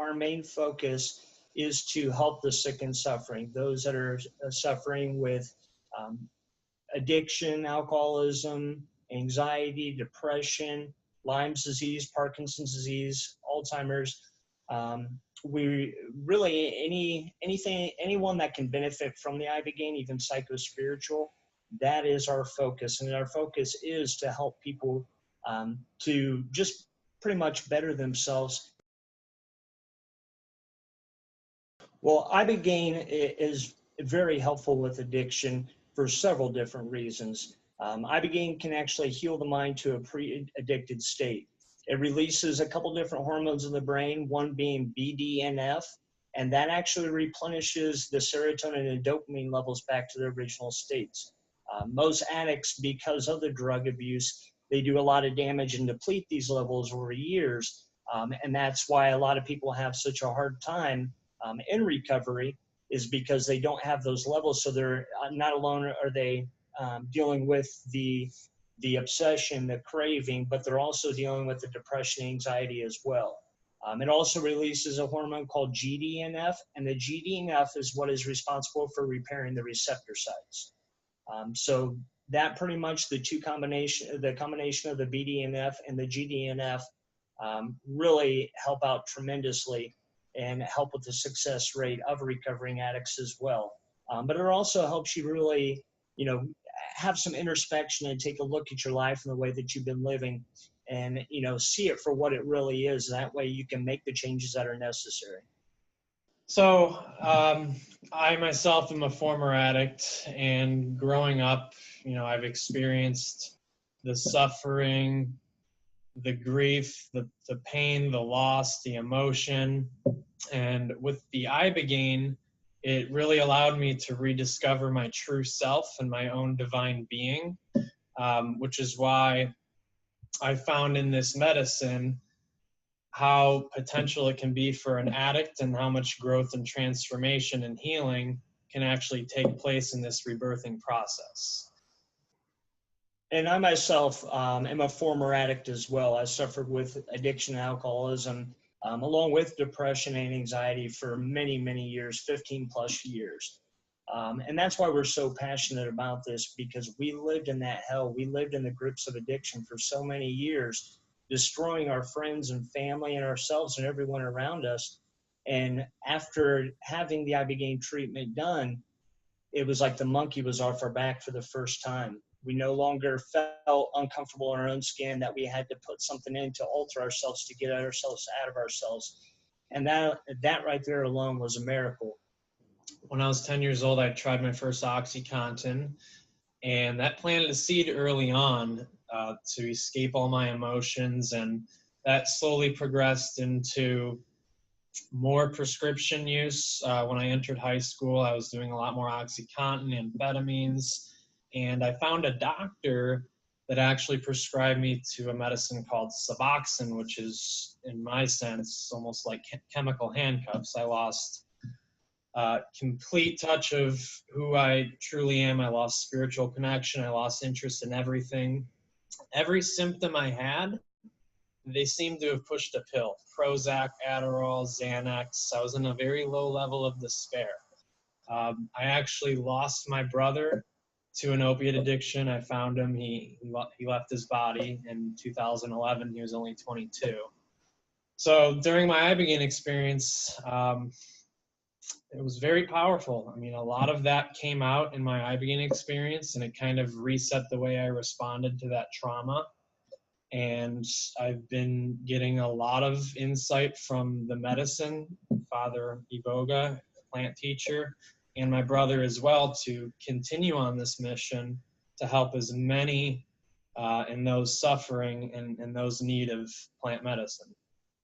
our main focus is to help the sick and suffering, those that are suffering with addiction, alcoholism, anxiety, depression, Lyme's disease, Parkinson's disease, Alzheimer's. We really, anyone that can benefit from the ibogaine, even psychospiritual, that is our focus. And our focus is to help people to just pretty much better themselves. Well, ibogaine is very helpful with addiction for several different reasons. Ibogaine can actually heal the mind to a pre-addicted state. It releases a couple different hormones in the brain, one being BDNF, and that actually replenishes the serotonin and dopamine levels back to their original states. Most addicts, because of the drug abuse, they do a lot of damage and deplete these levels over years, and that's why a lot of people have such a hard time in recovery, is because they don't have those levels. So they're not alone are they dealing with the obsession, the craving, but they're also dealing with the depression, anxiety as well. It also releases a hormone called GDNF, and the GDNF is what is responsible for repairing the receptor sites. So that pretty much the combination of the BDNF and the GDNF really help out tremendously and help with the success rate of recovering addicts as well. But it also helps you really, have some introspection and take a look at your life and the way that you've been living, and see it for what it really is. That way you can make the changes that are necessary. So I myself am a former addict, and growing up, I've experienced the suffering, the grief, the pain, the loss, the emotion. And with the ibogaine, it really allowed me to rediscover my true self and my own divine being, which is why I found in this medicine how potential it can be for an addict, and how much growth and transformation and healing can actually take place in this rebirthing process. And I myself am a former addict as well. I suffered with addiction and alcoholism, along with depression and anxiety for many, many years, 15 plus years. And that's why we're so passionate about this, because we lived in that hell. We lived in the grips of addiction for so many years, destroying our friends and family and ourselves and everyone around us. And after having the ibogaine treatment done, it was like the monkey was off our back for the first time. We no longer felt uncomfortable in our own skin, that we had to put something in to alter ourselves, to get ourselves out of ourselves. And that right there alone was a miracle. When I was 10 years old, I tried my first OxyContin, and that planted a seed early on to escape all my emotions, and that slowly progressed into more prescription use. When I entered high school, I was doing a lot more OxyContin, amphetamines, and I found a doctor that actually prescribed me to a medicine called Suboxone, which is, in my sense, almost like chemical handcuffs. I lost complete touch of who I truly am. I lost spiritual connection. I lost interest in everything. Every symptom I had, they seemed to have pushed a pill. Prozac, Adderall, Xanax. I was in a very low level of despair. I actually lost my brother to an opiate addiction. I found him. He left his body in 2011. He was only 22. So during my ibogaine experience, it was very powerful. I mean, a lot of that came out in my ibogaine experience, and it kind of reset the way I responded to that trauma. And I've been getting a lot of insight from the medicine, Father Iboga, plant teacher, and my brother as well, to continue on this mission to help as many in those suffering and those need of plant medicine.